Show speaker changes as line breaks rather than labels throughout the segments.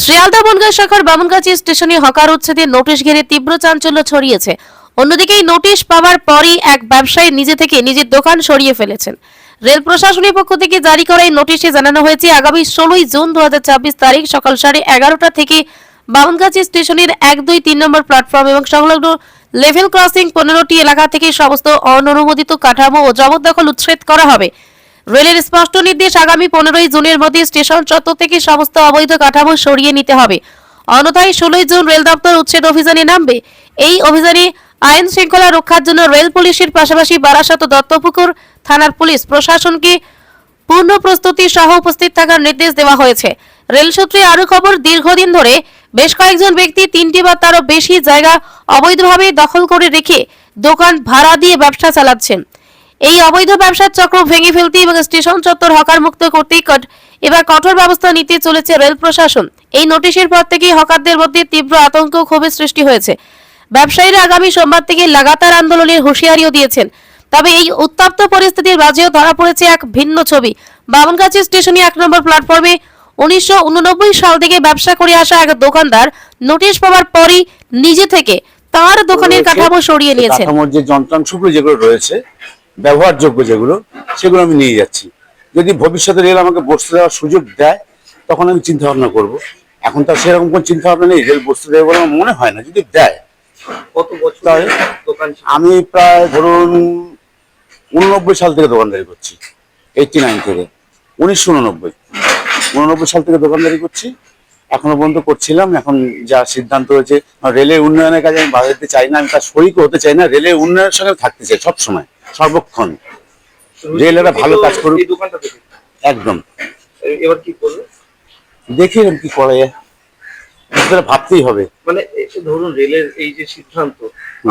শিয়ালদা বনগাঁ শাখার বামনগাছি স্টেশনে হকার উচ্ছেদের নোটিশ ঘিরে তীব্র চাঞ্চল্য ছড়িয়েছে। অন্যদিকে এই নোটিশ পাওয়ার পরই এক ব্যবসায়ী নিজে থেকে নিজের দোকান সরিয়ে ফেলেছেন। রেল প্রশাসনের পক্ষ থেকে জারি করা এই নোটিশে জানানো হয়েছে আগামী 16 জুন 2024 তারিখ সকাল 11:30 থেকে বামনগাছি স্টেশনের 1, 2, 3 নম্বর প্ল্যাটফর্ম এবং সংলগ্ন লেভেল ক্রসিং 15টি এলাকা থেকে সমস্ত অননুমোদিত কাঠামো ও জবরদখল উচ্ছেদ করা হবে। রেলের স্পষ্ট নির্দেশ, আগামী 15 জুনের মধ্যে স্টেশন চত্বর থেকে সমস্ত অবৈধ কাঠামো সরিয়ে নিতে হবে, অন্যথায় 16 জুন রেল দপ্তর উচ্ছেদ অভিযানে নামবে। এই অভিযানে আইন শৃঙ্খলা রক্ষার জন্য রেল পুলিশের পাশাপাশি বারাসাত ও দত্তপুকুর থানার পুলিশ প্রশাসনকে পূর্ণ প্রস্তুতি সহ উপস্থিত থাকার নির্দেশ দেওয়া হয়েছে। রেল সূত্রে আরো খবর, দীর্ঘদিন ধরে বেশ কয়েকজন ব্যক্তি 3টি বা তারও বেশি জায়গা অবৈধভাবে দখল করে রেখে দোকান ভাড়া দিয়ে ব্যবসা চালাচ্ছেন। এই অবৈধ ব্যবসার চক্র ভেঙে ফেলতে এবং স্টেশন চত্বর হকার মুক্ত করতে এবার কঠোর ব্যবস্থা নিতে চলেছে রেল প্রশাসন। এই নোটিশের পর থেকেই হকারদের মধ্যে তীব্র আতঙ্ক ও ক্ষোভের সৃষ্টি হয়েছে। ব্যবসায়ীরা আগামী সোমবার থেকে লাগাতার আন্দোলনের হুঁশিয়ারিও দিয়েছেন। তবে এই উত্তপ্ত পরিস্থিতির মাঝেও ধরা পড়েছে এক ভিন্ন ছবি। বামনগাছি স্টেশনে 1 নম্বর প্ল্যাটফর্মে 1989 সাল থেকে ব্যবসা করে আসা এক দোকানদার নোটিশ পাওয়ার পরই নিজে থেকে তার দোকানের কাঠামো সরিয়ে নিয়েছেন।
কাঠামোর যে যন্ত্রাংশগুলো যেগুলো রয়েছে ব্যবহারযোগ্য যেগুলো, সেগুলো আমি নিয়ে যাচ্ছি। যদি ভবিষ্যতে রেল আমাকে বসতে দেওয়ার সুযোগ দেয় তখন আমি চিন্তা ভাবনা করবো। এখন তো সেরকম কোনো চিন্তা ভাবনা নেই, রেল বসতে দেবে বলে আমার মনে হয় না। যদি দেয়,
কত বছর দোকান?
আমি প্রায় ধরুন 89 সাল থেকে দোকানদারি করছি, 89 থেকে 1989 সাল থেকে দোকানদারি করছি, এখনো পর্যন্ত করছিলাম। এখন যা সিদ্ধান্ত হয়েছে, রেলের উন্নয়নের কাজে আমি বাধা দিতে চাই না, আমি তার শরিকও হতে চাই না। রেলের উন্নয়নের সঙ্গে থাকতে চাই সবসময়, সর্বক্ষণ। রেল একটা ভালো কাজ করুক, একদম।
এবার কি করবে
দেখি কি করা যায়, ভাবতেই হবে।
মানে ধরুন রেলের এই যে সিদ্ধান্ত,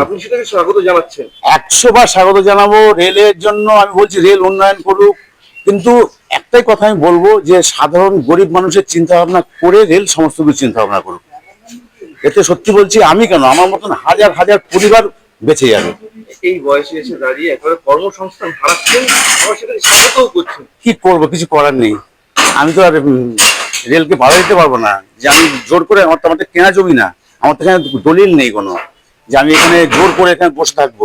আপনি সেটাকে স্বাগত জানাচ্ছেন?
100 বার স্বাগত জানাবো। রেলের জন্য আমি বলছি রেল উন্নয়ন করুক, কিন্তু একটাই কথা আমি বলবো যে সাধারণ গরিব মানুষের চিন্তা ভাবনা করে রেল সমস্ত কিছু চিন্তা ভাবনা করুক। এতে সত্যি বলছি, আমি কেন, আমার মতন হাজার হাজার পরিবার বেঁচে যাবে।
এই বয়সে এসে দাঁড়িয়ে একেবারে কর্মসংস্থান হারাচ্ছেন, আবার সেটাকে স্বাগতও করছেন।
কি করবো, কিছু করার নেই। আমি তো আর রেলকে ভাড়া দিতে পারবো না যে আমি জোর করে, আমার তো আমাদের কেনা জমি না, আমার তো এখানে দলিল নেই কোনো যে আমি এখানে জোর করে এখানে বসে থাকবো,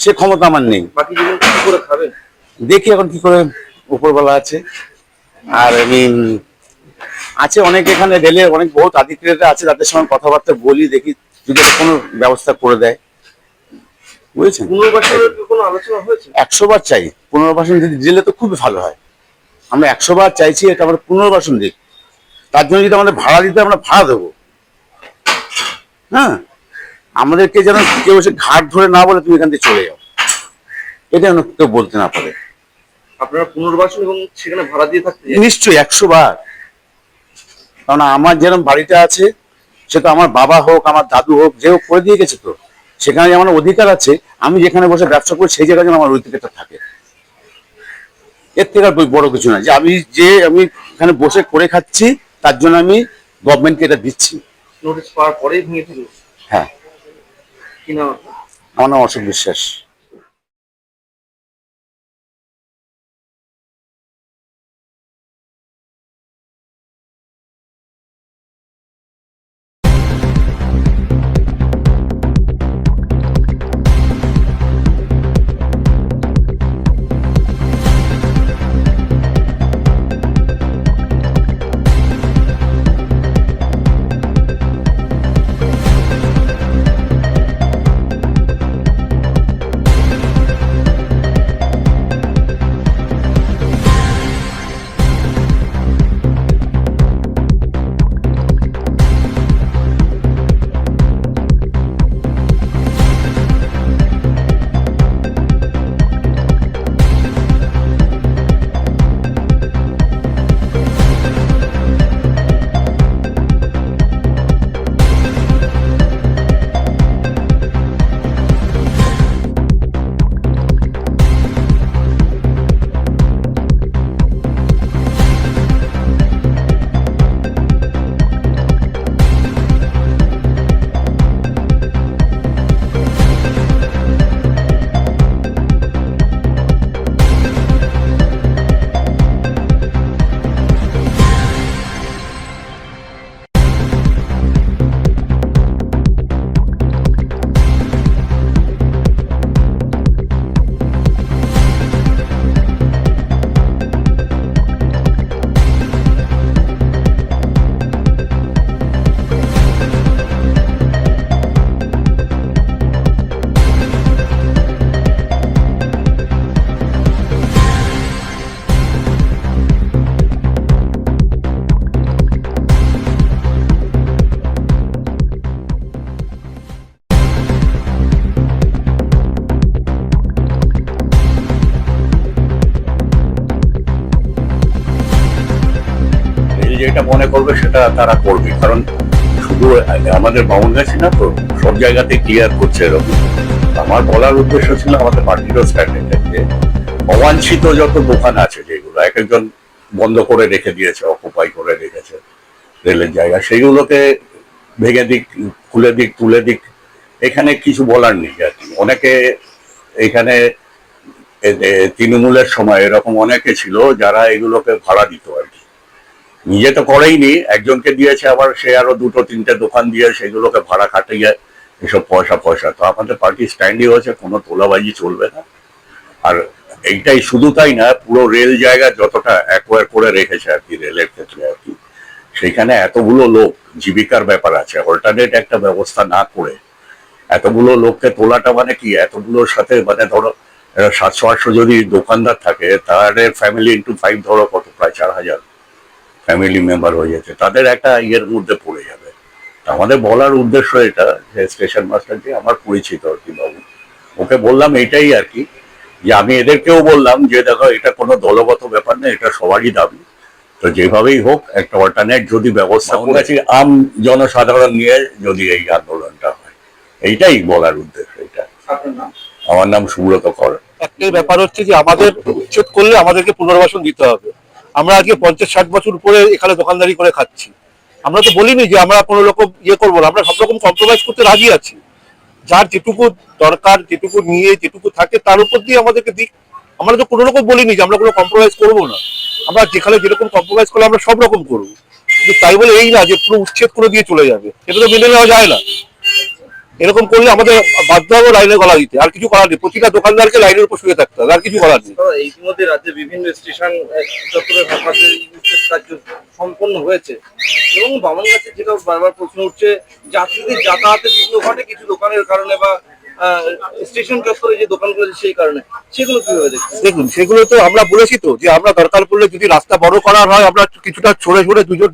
সে ক্ষমতা আমার নেই।
বাকি জীবন কি করে খাবেন
দেখি এখন কি করে, উপরবেলা আছে। আর আমি আছে অনেক, এখানে রেলের অনেক বহুত আধিকারিকরা আছে, তাদের সঙ্গে কথাবার্তা বলি, দেখি যদি কোনো ব্যবস্থা করে দেয়। বুঝেছেন?
পুনর্বাসনের কোনো আলোচনা হয়েছে?
100 বার চাই পুনর্বাসন যদি দিলে তো খুবই ভালো হয়। আমরা 100 বার চাইছি এটা আমরা পুনর্বাসন দিক। তার জন্য যদি আমাদের ভাড়া দিতে, আমরা ভাড়া দেবো। হ্যাঁ, আমাদেরকে যেন কেউ এসে ঘাট ধরে না বলে তুমি এখান থেকে চলে যাও, এটা যেন কেউ বলতে না পারে।
আপনারা পুনর্বাসন এবং সেখানে ভাড়া দিয়ে থাকতে?
নিশ্চয়ই 100 বার। কারণ আমার যেরকম বাড়িটা আছে, সে তো আমার বাবা হোক, আমার দাদু হোক, যে হোক করে দিয়ে গেছে, তো সেখানে আমার অধিকার আছে। আমি যেখানে বসে ব্যবসা করি সেই জায়গায় যেন আমার অধিকারটা থাকে। এর থেকে আর বড় কিছু না যে আমি এখানে বসে করে খাচ্ছি, তার জন্য আমি গভর্নমেন্টকে এটা দিচ্ছি।
নোটিশ পাওয়ার পরেই ভেঙে ফেলল?
হ্যাঁ।
কি নাম?
আমার নাম অশোক বিশ্বাস।
যেটা মনে করবে সেটা তারা করবে, কারণ শুধু আমাদের বামুনগাছি না তো, সব জায়গাতে ক্লিয়ার করছে এরকম। আমার বলার উদ্দেশ্য ছিল আমাদের পার্টিরও স্ট্র্যাটেজি, যে অবাঞ্ছিত যত দোকান আছে যেগুলো এক একজন বন্ধ করে রেখে দিয়েছে, অকুপাই করে রেখেছে রেলের জায়গা, সেইগুলোকে ভেঙে দিক, খুলে দিক, তুলে দিক, এখানে কিছু বলার নেই আর কি। অনেকে এখানে তৃণমূলের সময় এরকম অনেকে ছিল যারা এগুলোকে ভাড়া দিত আর কি, নিজে তো করেইনি, একজনকে দিয়েছে, আবার সে আরো দুটো তিনটে দোকান দিয়ে সেগুলোকে ভাড়া খাটিয়ে এসব পয়সা। তো আমাদের পার্টি স্ট্যান্ডই হচ্ছে কোনো তোলাবাজি চলবে না। আর এইটাই শুধু তাই না, পুরো রেল জায়গা যতটা অ্যাকোয়ার করে রেখেছে আর কি রেলের ক্ষেত্রে আর কি, সেখানে এতগুলো লোক, জীবিকার ব্যাপার আছে, অল্টারনেট একটা ব্যবস্থা না করে এতগুলো লোককে তোলাটা মানে কি, এতগুলোর সাথে মানে ধরো 700-800 যদি দোকানদার থাকে, তাহলে ফ্যামিলি ইন্টু 5 ধরো কত, প্রায় 4000 ফ্যামিলি মেম্বার হয়ে যাচ্ছে, তাদের একটা ইয়ের মধ্যে পড়ে যাবে। আমাদের বলার উদ্দেশ্য এটা, যে স্টেশন মাস্টার যে আমার পরিচিত আর কি বাবু, ওকে বললাম এইটাই আর কি, যে আমি এদেরকেও বললাম যে দেখো এটা কোনো দলগত ব্যাপার না, এটা সবারই দাবি, তো যেভাবেই হোক একটা অল্টারনেট যদি ব্যবস্থা করেছি আম জনসাধারণ নিয়ে যদি এই আন্দোলনটা হয়, এইটাই বলার উদ্দেশ্য এটা। আমার নাম সুব্রত কর।
একটাই ব্যাপার হচ্ছে যে আমাদের উচ্ছেদ করলে আমাদেরকে পুনর্বাসন দিতে হবে। আমরা আজকে 50-60 বছর উপরে এখানে দোকানদারি করে খাচ্ছি, আমরা তো বলিনি যে আমরা কোনো রকম ইয়ে করবো না, আমরা সব রকম কম্প্রোমাইজ করতে রাজি আছি। যার যেটুকু দরকার, যেটুকু নিয়ে যেটুকু থাকে তার উপর দিয়ে আমাদেরকে দিক। আমরা তো কোনো রকম বলিনি যে আমরা কোনো কম্প্রোমাইজ করবো না, আমরা যেখানে যেরকম কম্প্রোমাইজ করলে আমরা সব রকম করবো, কিন্তু তাই বলে এই না যে পুরো উচ্ছেদ করে দিয়ে চলে যাবে, এটা তো মেনে নেওয়া যায় না। এরকম করলে আমাদের বাধ্য হবে লাইনে গলা দিতে, আর কিছু করার নেই, প্রতিটা দোকানদারকে লাইনের উপর শুয়ে থাকতে হবে, আর কিছু করার নেই।
ইতিমধ্যে রাজ্যে বিভিন্ন স্টেশন চত্বরে হকারদের কার্য সম্পন্ন হয়েছে, এবং বামনগাছি যেটা বারবার প্রশ্ন উঠছে, যাত্রীদের যাতায়াতে বিঘ্ন ঘটে কিছু দোকানের কারণে বা স্টেশন চত্বরে যে দোকানগুলো আছে সেই কারণে, সেগুলো কিভাবে দেখছেন?
দেখুন, সেগুলো তো আমরা বলেছি তো, যে আমরা দরকার পড়লে যদি রাস্তা বড় করার হয়, আমরা কিছুটা ছড়ে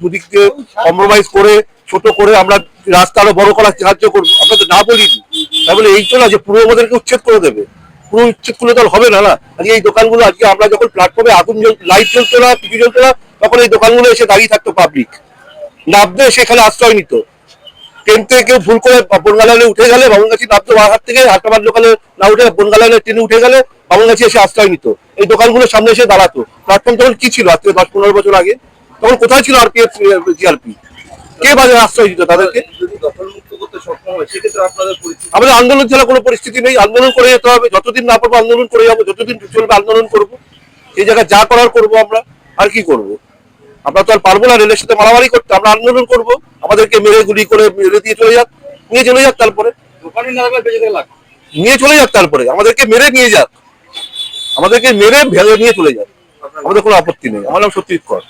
দুদিক দিয়ে কম্প্রোমাইজ করে ছোট করে আমরা রাস্তা আরো বড় করার সাহায্য করবো, আমরা তো না বলিনি। তাই বলে এই তো না যে পুরো আমাদেরকে উচ্ছেদ করে দেবে, পুরো উচ্ছেদ করলে তো আর হবে না। আজকে এই দোকানগুলো, আজকে আমরা যখন প্ল্যাটফর্মে আগুন লাইট জ্বলতো না, কিছু জ্বলতো না, তখন এই দোকানগুলো এসে দাঁড়িয়ে থাকতো, পাবলিক নামতে সেখানে আশ্রয় নিত। ট্রেন থেকে কেউ ভুল করে বনগা লাইনে উঠে গেলে, বামনগাছি নামতো বারহাট থেকে, হাটাবাদ লোকালে না উঠে বনগা লাইনের ট্রেনে উঠে গেলে বামনগাছি এসে আশ্রয় নিত, এই দোকানগুলোর সামনে এসে দাঁড়াতো। প্ল্যাটফর্ম তখন কি ছিল, আজ থেকে 10-15 বছর আগে তখন কোথায় ছিল আরপিএফ, জিআরপি, কে বাজারে আশ্রয় দিত তাদেরকে?
যদি দখলমুক্ত করতে সক্ষম হয় সেক্ষেত্রে আপনাদের পরিস্থিতি?
আমাদের আন্দোলন ছাড়া কোনো পরিস্থিতি নেই, আন্দোলন করে যেতে হবে, যতদিন না পারবো আন্দোলন করে যাবো, যতদিন চলবে আন্দোলন করবো, এই জায়গায় যা করার করবো আমরা, আর কি করবো? আমরা তো আর পারবো না রেলের সাথে মারামারি করতে, আমরা আন্দোলন করবো, আমাদেরকে মেরে গুলি করে মেরে দিয়ে চলে যাক, নিয়ে চলে যাক, তারপরে
দোকানে না থাকলে বেঁচে থাকলে
নিয়ে চলে যাক, তারপরে আমাদেরকে মেরে নিয়ে যাক, আমাদেরকে মেরে ভেঙে নিয়ে চলে যাক, আমাদের কোনো আপত্তি নেই। আমার নাম সত্যজিৎ কর।